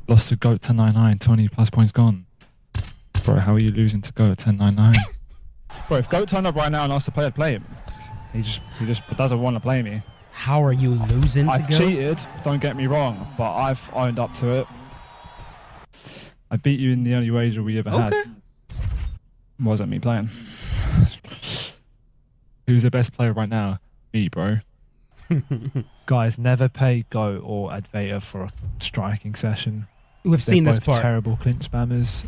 Lost to GOAT1099, 20 plus points gone. Bro, how are you losing to GOAT1099? Bro, if GOAT turned up right now and asked to play, I'd play him. He just doesn't want to play me. How are you losing to I've GOAT? cheated, don't get me wrong, but I've owned up to it. I beat you in the only wager we ever had. Wasn't me playing. Who's the best player right now? Me, bro. Guys, never pay GOAT or Advaita for a striking session. We've seen this part. Terrible clinch spammers.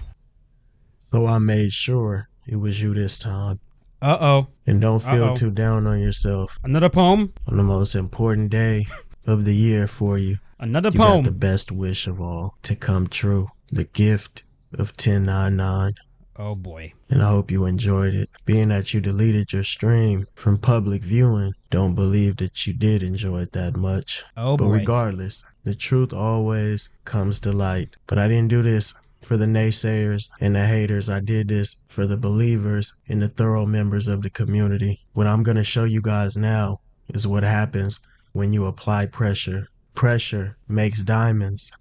So I made sure it was you this time. Uh-oh. And don't feel too down on yourself. Another poem? On the most important day of the year for you. Another You poem. got the best wish of all to come true. The gift of 1099. Oh boy. And I hope you enjoyed it. Being that you deleted your stream from public viewing, don't believe that you did enjoy it that much. Oh But boy. regardless, the truth always comes to light. But I didn't do this for the naysayers and the haters. I did this for the believers and the thorough members of the community. What I'm going to show you guys now is what happens when you apply pressure. Pressure makes diamonds,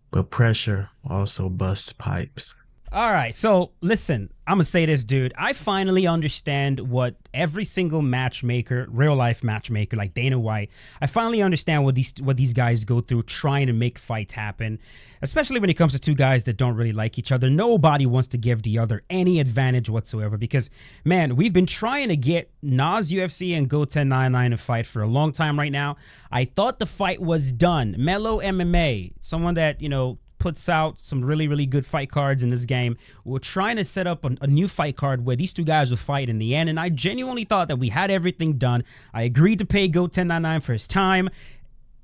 but pressure also busts pipes. All right, so listen, I'm gonna say this, dude. I finally understand what every single matchmaker, real life matchmaker like Dana White, I finally understand what these guys go through trying to make fights happen, especially when it comes to two guys that don't really like each other. Nobody wants to give the other any advantage whatsoever because, man, we've been trying to get Nas UFC and GOAT1099 to fight for a long time right now. I thought the fight was done. Mellow MMA, someone that, you know, puts out some really, really good fight cards in this game. We're trying to set up a new fight card where these two guys will fight in the end, and I genuinely thought that we had everything done. I agreed to pay GOAT1099 for his time.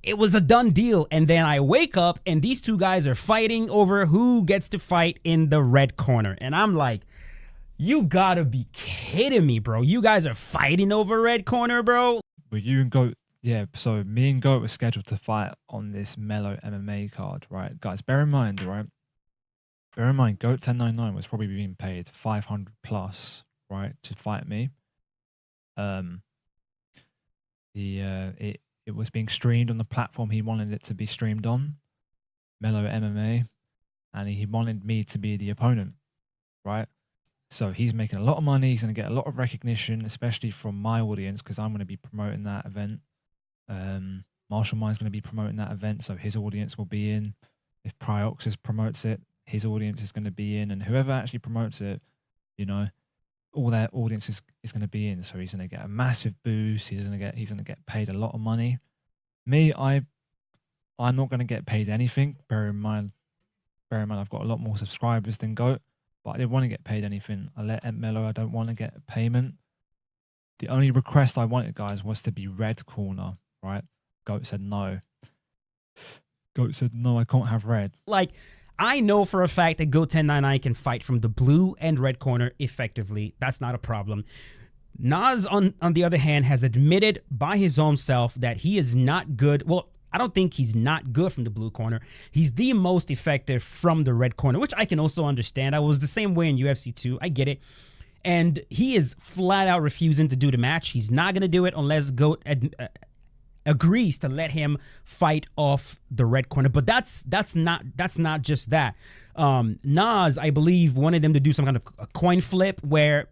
It was a done deal, and then I wake up, and these two guys are fighting over who gets to fight in the red corner, and I'm like, you gotta be kidding me, bro. You guys are fighting over red corner, bro? Well, you and GOAT... Yeah, so me and GOAT were scheduled to fight on this Mellow MMA card, right? Guys, bear in mind, right? Bear in mind, GOAT1099 was probably being paid 500 plus, right, to fight me. It was being streamed on the platform he wanted it to be streamed on, Mellow MMA, and he wanted me to be the opponent, right? So he's making a lot of money. He's going to get a lot of recognition, especially from my audience, because I'm going to be promoting that event. Marshall Mind's going to be promoting that event, so his audience will be in. If Prioxis promotes it, his audience is going to be in, and whoever actually promotes it, you know, all their audience is going to be in. So he's going to get a massive boost. He's going to get paid a lot of money. Me, I'm not going to get paid anything. Bear in mind, I've got a lot more subscribers than GOAT, but I didn't want to get paid anything. I let Mello. I don't want to get a payment. The only request I wanted, guys, was to be red corner. Right? GOAT said no. GOAT said no, I can't have red. Like, I know for a fact that GOAT1099 can fight from the blue and red corner effectively. That's not a problem. Nas, on the other hand, has admitted by his own self that he is not good. Well, I don't think he's not good from the blue corner. He's the most effective from the red corner, which I can also understand. I was the same way in UFC 2. I get it. And he is flat out refusing to do the match. He's not going to do it unless GOAT agrees to let him fight off the red corner. But that's not just that. Nas, I believe, wanted him to do some kind of a coin flip where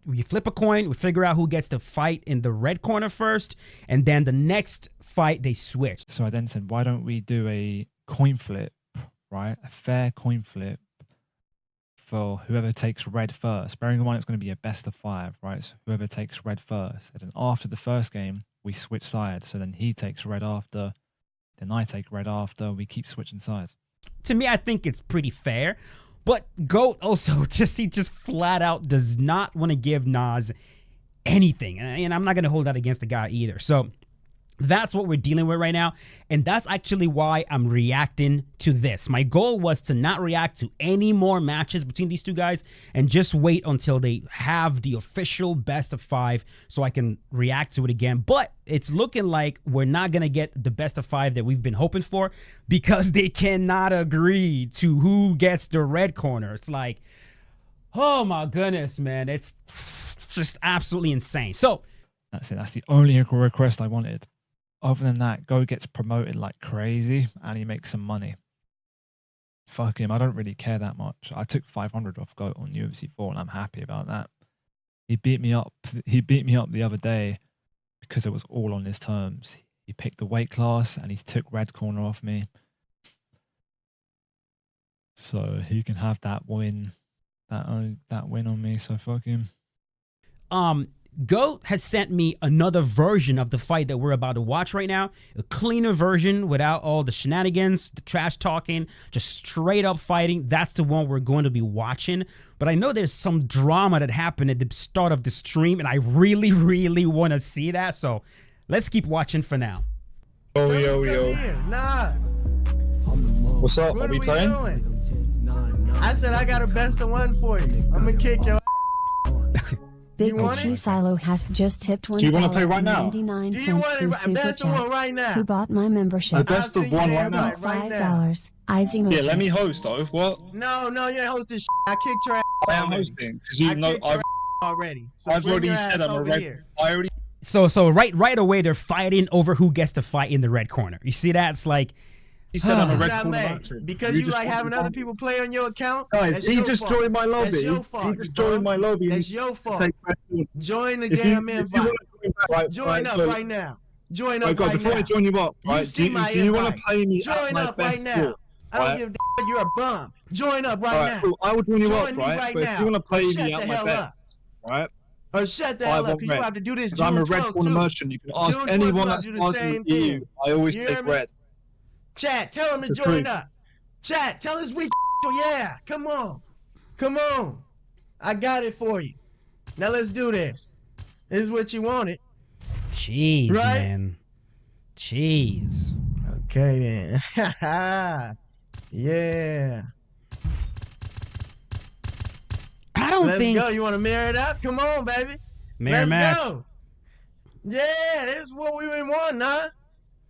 we flip a coin, we figure out who gets to fight in the red corner first, and then the next fight they switch. So I then said, why don't we do a coin flip, right? A fair coin flip for whoever takes red first. Bearing in mind it's going to be a best of 5, right? So whoever takes red first. And then after the first game, we switch sides. So then he takes red after, then I take red after. We keep switching sides. To me, I think it's pretty fair. But GOAT also he just flat out does not want to give Nas anything. And I'm not going to hold that against the guy either. So that's what we're dealing with right now. And that's actually why I'm reacting to this. My goal was to not react to any more matches between these two guys and just wait until they have the official best of 5 so I can react to it again. But it's looking like we're not going to get the best of 5 that we've been hoping for because they cannot agree to who gets the red corner. It's like, oh my goodness, man. It's just absolutely insane. So that's it. That's the only request I wanted. Other than that, GOAT gets promoted like crazy and he makes some money. fuck him. I don't really care that much. I took 500 off GOAT on UFC 4, and I'm happy about that. He beat me up. He beat me up the other day because it was all on his terms. He picked the weight class and he took red corner off me. So he can have that win, that win on me. So fuck him. GOAT has sent me another version of the fight that we're about to watch right now. A cleaner version without all the shenanigans, the trash talking, just straight up fighting. That's the one we're going to be watching. But I know there's some drama that happened at the start of the stream, and I really, really want to see that. So let's keep watching for now. Yo. Nah. What's up? What Are we playing? Doing? I said I got a best of one for you. I'm gonna kick your Big want Chi it? Silo has just tipped Do you wanna play right now? $1.99 Do you want through it Super best of one Chat. right now? Who bought my The membership? best I'll of see one you right now. right now. $5. Izzy Yeah, Motion. let me host though. What? No, you ain't host this. I kicked your ass I am already. hosting because you I know kicked your I've, ass already. So I've bring already your said ass I'm a over red. here. So right away they're fighting over who gets to fight in the red corner. You see that? It's like, You said I'm a red Not corner mad. matcher. Because you just like want having to other fight. people play on your account. Guys, That's he your just fault. joined my lobby. That's your He fault, just you joined bum. my lobby. That's your fault. Take red corner. Join the If you damn want invite. to come back, right, Join up look, right now. Join Oh up God, right before now. I join you up, You right? see my Do you want invite. to play me at Join my up right best now. score? I don't right? give a you're a bum. Join up right Alright, now. cool. I will join you Join up, me right? right But if now. you want to play Or shut me the at my hell best, up. right? Or shut the I hell up, want because you red. have to do this Because June I'm a red 12th corner too. merchant. You can ask June 12th, anyone you that's do the asking same me. thing. I always You take hear me? red. Chat, tell him to It's the join truth. up. Chat, tell us we yeah. Come on. Come on. I got it for you. Now let's do this. This is what you wanted. jeez, Right? man. Jeez. Okay then. Yeah. I don't Let's think go. You want to mirror it up? Come on, baby. mirror Let's match. go. Yeah, this is what we've been wanting, huh?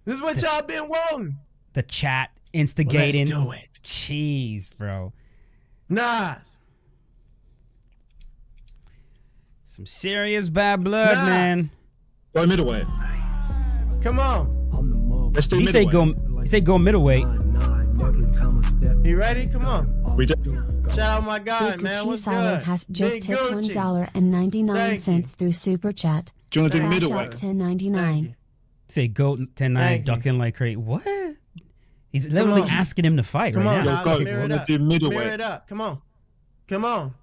This is what y'all been wanting. The chat Well, instigating. let's do it. Jeez, bro. Nas. Some serious bad blood, Nah. man. Go middleweight. Come on. Let's do He say middleweight. go middleweight. You ready? Come on. We do. Shout out my guy, Big man. Chi What's Silo good? has just Big tipped Gucci. $1.99 through Super Chat. Do you want to do Thank you. middleweight? Thank $10.99. you. Say go 10-9, Thank you. ducking like crazy. What? He's literally on. asking him to fight Come right on, now. Nas. Go, Mirror I it wanna up. do middleweight. Mirror it up. Come on. Come on.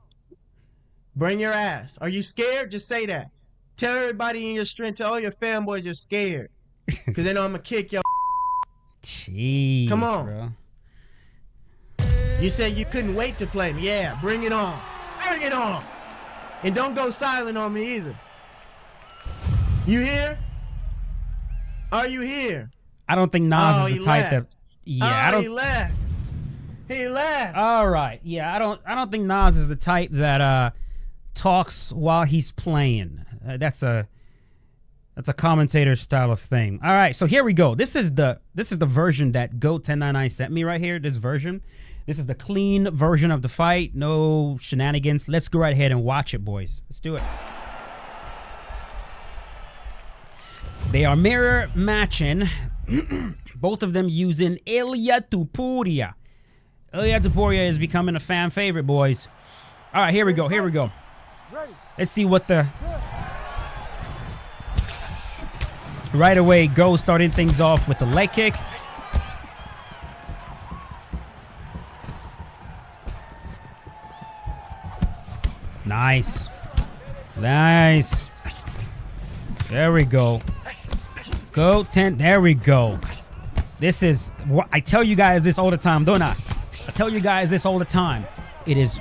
Bring your ass. Are you scared? Just say that. Tell everybody in your strength, tell all your fanboys you're scared. Because they know I'm going to kick your Jeez, Come on. bro. You said you couldn't wait to play me. Yeah, bring it on. Bring it on. And don't go silent on me either. You here? Are you here? I don't think Nas Oh, is he the type left. that. Yeah, I Oh, don't. he left. He left. All right. Yeah, I don't think Nas is the type that talks while he's playing. That's a commentator style of thing. All right, so here we go. This is the version that GOAT1099 sent me right here. This version. This is the clean version of the fight. No shenanigans. Let's go right ahead and watch it, boys. Let's do it. They are mirror matching. Both of them using Ilya Tupuria. Ilya Tupuria is becoming a fan favorite, boys. All right, here we go. Here we go. Let's see what the... Right away, Go starting things off with the leg kick. Nice. Nice. There we go. Go 10. There we go. This is what I tell you guys this all the time, don't I? I tell you guys this all the time. It is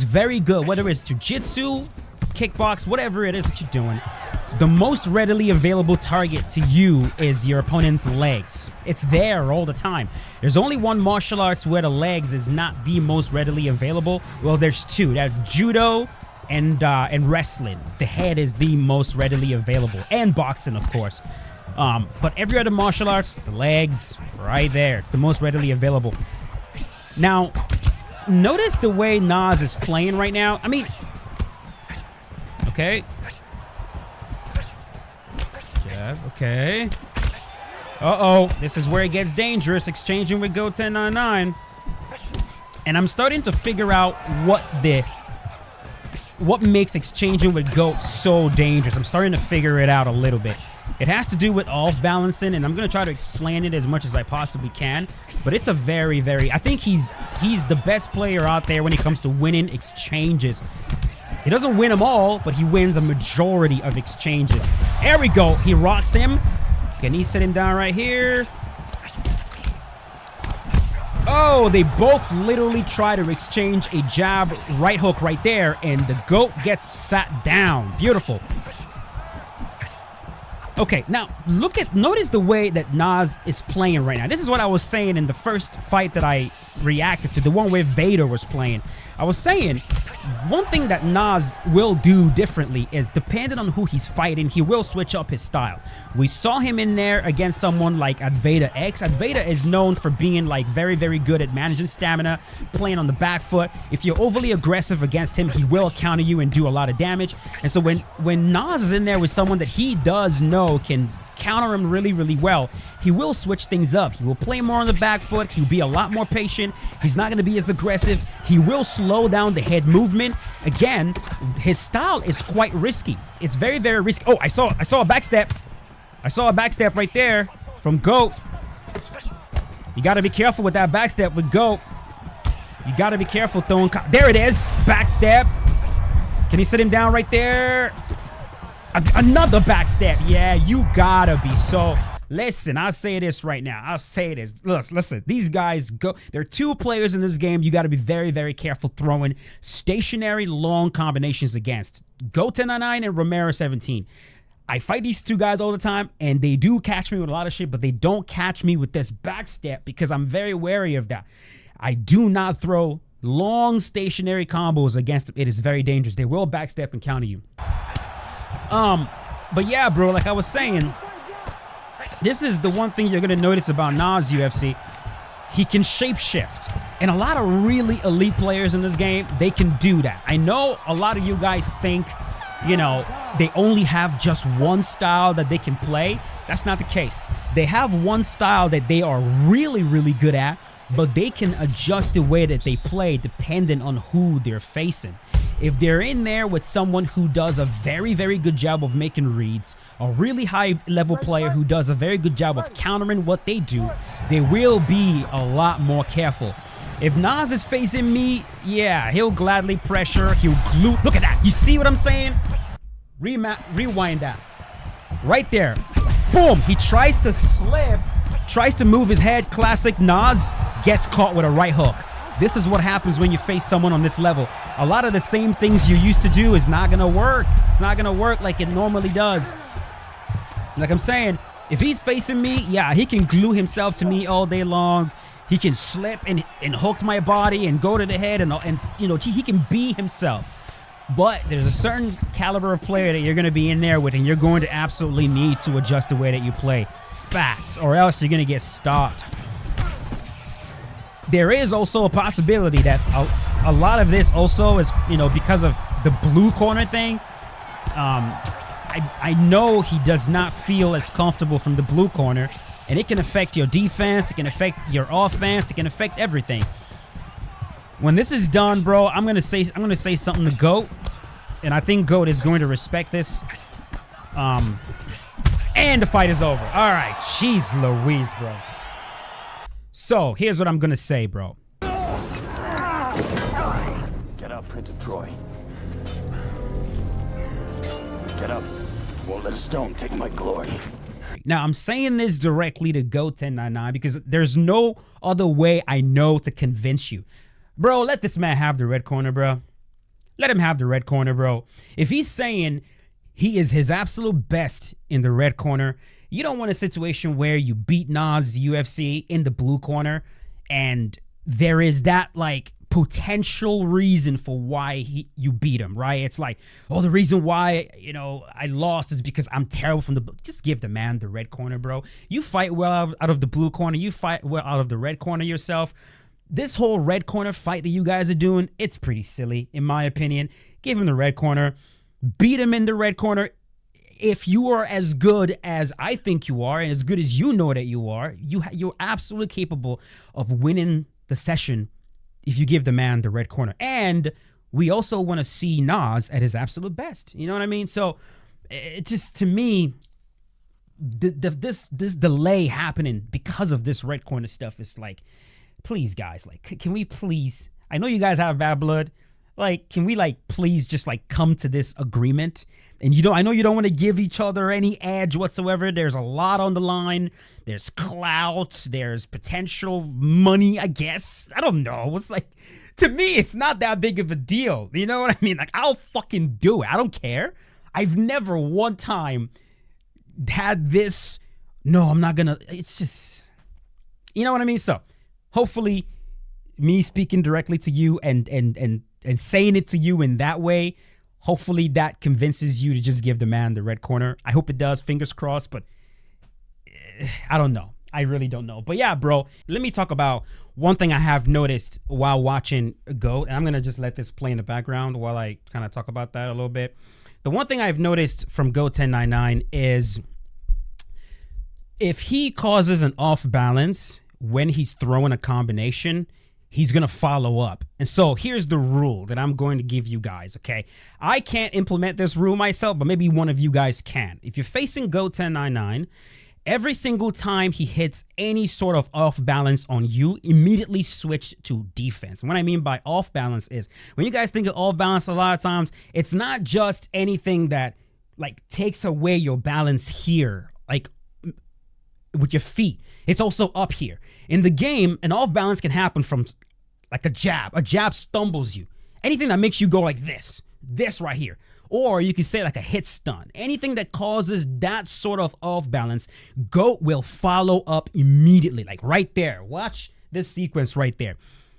very good, whether it's jiu-jitsu, kickbox, whatever it is that you're doing. The most readily available target to you is your opponent's legs. It's there all the time. There's only one martial arts where the legs is not the most readily available. Well, there's two. That's judo and wrestling. The head is the most readily available, and boxing, of course. But every other martial arts, the legs, right there. It's the most readily available. Now, notice the way Nas is playing right now. I mean, okay. Jab, okay. Uh-oh, this is where it gets dangerous, exchanging with GOAT1099. And I'm starting to figure out what makes exchanging with GOAT so dangerous. I'm starting to figure it out a little bit. It has to do with off balancing, and I'm going to try to explain it as much as I possibly can. But it's a very, I think he's the best player out there when it comes to winning exchanges. He doesn't win them all, but he wins a majority of exchanges. There we go. He rocks him. Can he sit him down right here? Oh, they both literally try to exchange a jab right hook right there, and the GOAT gets sat down. Beautiful. Okay, now notice the way that Nas is playing right now. This is what I was saying in the first fight that I reacted to, the one where Vader was playing. I was saying one thing that Nas will do differently is, depending on who he's fighting, he will switch up his style. We saw him in there against someone like Advaita X. Advaita is known for being like very, very good at managing stamina, playing on the back foot. If you're overly aggressive against him, he will counter you and do a lot of damage. And so when Nas is in there with someone that he does know can counter him really, really well, he will switch things up. He will play more on the back foot. He'll be a lot more patient. He's not going to be as aggressive. He will slow down the head movement. Again, his style is quite risky. It's very, very risky. Oh, I saw a backstep. I saw a backstep right there from GOAT. You got to be careful with that backstep with GOAT. You got to be careful throwing... There it is. Backstep. Can he sit him down right there? Another backstep. Yeah, you gotta be so... Listen, I'll say this right now. I'll say this. Listen, these guys go... There are two players in this game you gotta be very, very careful throwing stationary long combinations against. GOAT1099 and Romero17. I fight these two guys all the time, and they do catch me with a lot of shit, but they don't catch me with this backstep because I'm very wary of that. I do not throw long stationary combos against them. It is very dangerous. They will backstep and counter you. But yeah, bro, like I was saying, this is the one thing you're going to notice about Nas UFC. He can shapeshift. And a lot of really elite players in this game, they can do that. I know a lot of you guys think, you know, they only have just one style that they can play. That's not the case. They have one style that they are really, really good at, but they can adjust the way that they play depending on who they're facing. If they're in there with someone who does a very, very good job of making reads, a really high level player who does a very good job of countering what they do, they will be a lot more careful. If Nas is facing me, yeah, he'll gladly pressure, he'll glue. Look at that. You see what I'm saying? Rewind that. Right there. Boom. He tries to slip, tries to move his head. Classic Nas gets caught with a right hook. This is what happens when you face someone on this level. A lot of the same things you used to do is not going to work. It's not going to work like it normally does. Like I'm saying, if he's facing me, yeah, he can glue himself to me all day long. He can slip and hook my body and go to the head and you know, he can be himself. But there's a certain caliber of player that you're going to be in there with, and you're going to absolutely need to adjust the way that you play. Facts, or else you're going to get stopped. There is also a possibility that a lot of this also is, you know, because of the blue corner thing. I know he does not feel as comfortable from the blue corner, and it can affect your defense, it can affect your offense, it can affect everything. When this is done, bro, I'm gonna say something to GOAT, and I think GOAT is going to respect this. And the fight is over. All right, jeez Louise, bro. So here's what I'm gonna say, bro. Get up, Prince of Troy. Get up. Won't let a stone take my glory. Now, I'm saying this directly to GOAT1099 because there's no other way I know to convince you. Bro, let this man have the red corner, bro. Let him have the red corner, bro. If he's saying he is his absolute best in the red corner, you don't want a situation where you beat Nas UFC in the blue corner and there is that, like, potential reason for why you beat him, right? It's like, oh, the reason why, you know, I lost is because I'm terrible from the... Just give the man the red corner, bro. You fight well out of the blue corner. You fight well out of the red corner yourself. This whole red corner fight that you guys are doing, it's pretty silly, in my opinion. Give him the red corner. Beat him in the red corner. If you are as good as I think you are and as good as you know that you are, you're absolutely capable of winning the session if you give the man the red corner. And we also want to see Nas at his absolute best. You know what I mean? So it just, to me, this delay happening because of this red corner stuff is like, please guys, like, can we please, I know you guys have bad blood, like, can we like please just like come to this agreement? And I know you don't want to give each other any edge whatsoever. There's a lot on the line. There's clout, there's potential money, I guess. I don't know. It's like, to me, it's not that big of a deal. You know what I mean? Like, I'll fucking do it. I don't care. I've never one time had this, no, I'm not gonna, it's just, you know what I mean? So hopefully me speaking directly to you and saying it to you in that way, hopefully that convinces you to just give the man the red corner. I hope it does, fingers crossed, but I don't know. I really don't know. But yeah, bro, let me talk about one thing I have noticed while watching GOAT, and I'm going to just let this play in the background while I kind of talk about that a little bit. The one thing I've noticed from GOAT1099 is if he causes an off balance when he's throwing a combination, he's going to follow up. And so here's the rule that I'm going to give you guys, okay? I can't implement this rule myself, but maybe one of you guys can. If you're facing GOAT1099, every single time he hits any sort of off balance on you, immediately switch to defense. And what I mean by off balance is when you guys think of off balance, a lot of times it's not just anything that like takes away your balance here, like with your feet. It's also up here. In the game, an off balance can happen from like a jab. A jab stumbles you. Anything that makes you go like this right here. Or you could say like a hit stun. Anything that causes that sort of off balance, GOAT will follow up immediately. Like right there. Watch this sequence right there.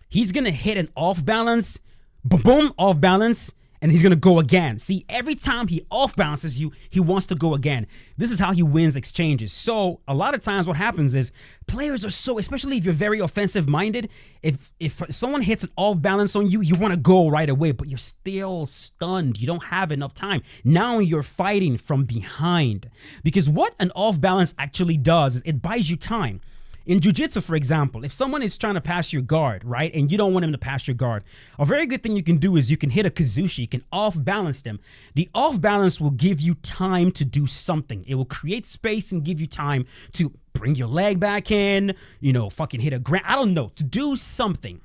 He's going to hit an off balance. Boom, boom, off balance. And he's going to go again. See, every time he off balances you, he wants to go again. This is how he wins exchanges. So a lot of times what happens is players are so, especially if you're very offensive minded, if someone hits an off balance on you, you want to go right away, but you're still stunned. You don't have enough time. Now you're fighting from behind, because what an off balance actually does is it buys you time. In jiu-jitsu, for example, if someone is trying to pass your guard, right, and you don't want him to pass your guard, a very good thing you can do is you can hit a kazushi. You can off-balance them. The off-balance will give you time to do something. It will create space and give you time to bring your leg back in, you know, fucking hit a ground. I don't know, to do something.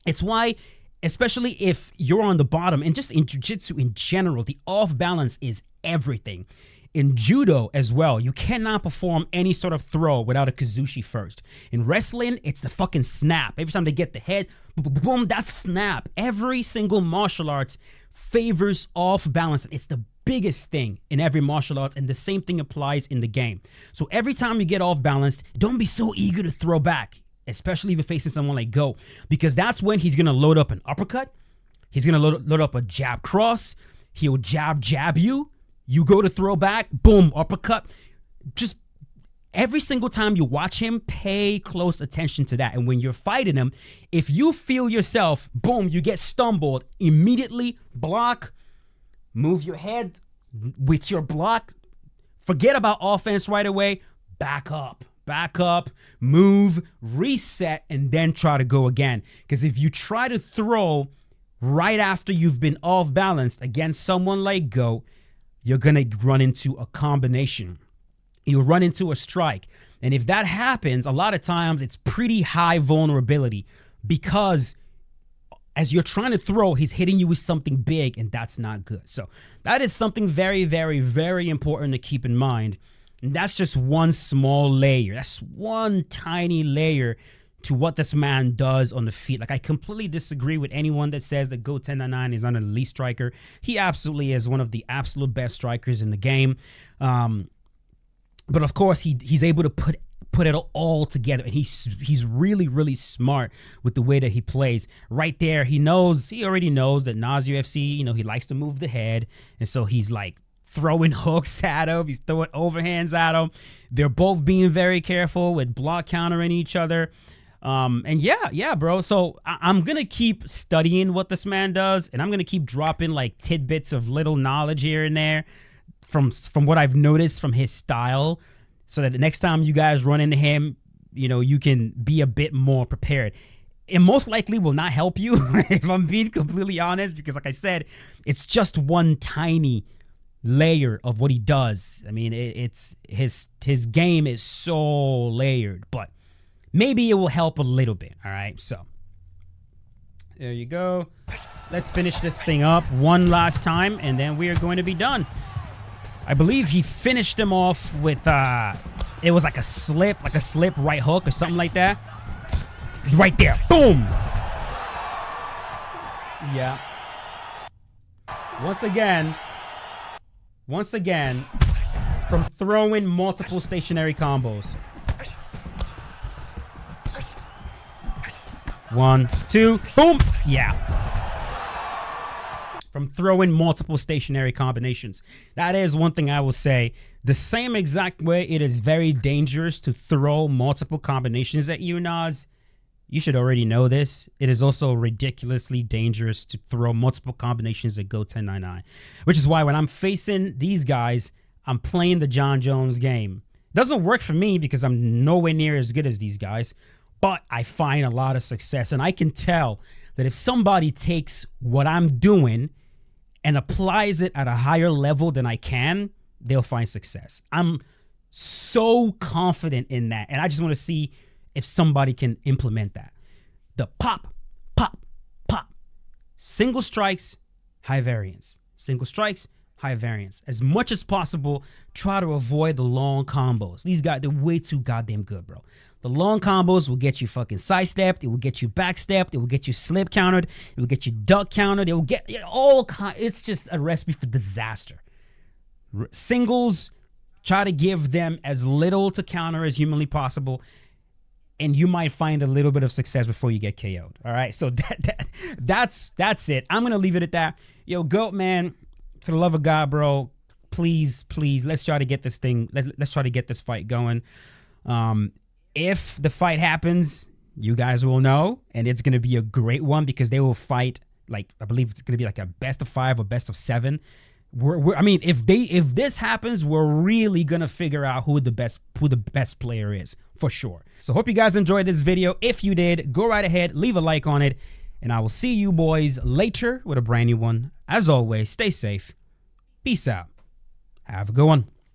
It's why, especially if you're on the bottom, and just in jiu-jitsu in general, the off-balance is everything. In judo as well, you cannot perform any sort of throw without a kazushi first. In wrestling, it's the fucking snap. Every time they get the head, boom, boom, boom, that's snap. Every single martial arts favors off balance. It's the biggest thing in every martial arts, and the same thing applies in the game. So every time you get off balanced, don't be so eager to throw back, especially if you're facing someone like GOAT, because that's when he's going to load up an uppercut. He's going to load up a jab cross. He'll jab you. You go to throw back, boom, uppercut. Just every single time you watch him, pay close attention to that. And when you're fighting him, if you feel yourself, boom, you get stumbled, immediately block, move your head with your block. Forget about offense right away. Back up, move, reset, and then try to go again. Because if you try to throw right after you've been off balanced against someone like GOAT, you're going to run into a combination. You'll run into a strike. And if that happens, a lot of times it's pretty high vulnerability, because as you're trying to throw, he's hitting you with something big, and that's not good. So that is something very, very, very important to keep in mind. And that's just one small layer. That's one tiny layer to what this man does on the feet. Like, I completely disagree with anyone that says that GOAT1099 is not an elite striker. He absolutely is one of the absolute best strikers in the game. But of course, he's able to put it all together, and he's really, really smart with the way that he plays. Right there, he already knows that Nas UFC, you know, he likes to move the head, and so he's like throwing hooks at him. He's throwing overhands at him. They're both being very careful with block countering each other. And yeah, bro. So I'm going to keep studying what this man does, and I'm going to keep dropping like tidbits of little knowledge here and there from what I've noticed from his style, so that the next time you guys run into him, you know, you can be a bit more prepared. it most likely will not help you if I'm being completely honest, because like I said, it's just one tiny layer of what he does. I mean, it's his game is so layered, but maybe it will help a little bit. All right, so there you go. Let's finish this thing up one last time, and then we are going to be done. I believe he finished him off with it was like a slip right hook or something like that. Right there, boom. Yeah. Once again, from throwing multiple stationary combos. 1, 2, boom. Yeah. From throwing multiple stationary combinations. That is one thing I will say. The same exact way it is very dangerous to throw multiple combinations at you, Nas. You should already know this. It is also ridiculously dangerous to throw multiple combinations at GOAT1099. Which is why when I'm facing these guys, I'm playing the John Jones game. It doesn't work for me because I'm nowhere near as good as these guys. But I find a lot of success. And I can tell that if somebody takes what I'm doing and applies it at a higher level than I can, they'll find success. I'm so confident in that. And I just want to see if somebody can implement that. The pop, pop, pop. Single strikes, high variance. Single strikes, high variance. As much as possible, try to avoid the long combos. These guys, they're way too goddamn good, bro. The long combos will get you fucking sidestepped. It will get you backstepped. It will get you slip countered. It will get you duck countered. It will get all kind. It's just a recipe for disaster. Singles, try to give them as little to counter as humanly possible, and you might find a little bit of success before you get KO'd. All right, so that's it. I'm gonna leave it at that. Yo, GOAT, man, for the love of God, bro, please, let's try to get this thing. Let's try to get this fight going. If the fight happens, you guys will know, and it's gonna be a great one because they will fight. Like, I believe it's gonna be like a best of 5 or best of 7. I mean, if this happens, we're really gonna figure out who the best player is for sure. So hope you guys enjoyed this video. If you did, go right ahead, leave a like on it, and I will see you boys later with a brand new one. As always, stay safe, peace out, have a good one.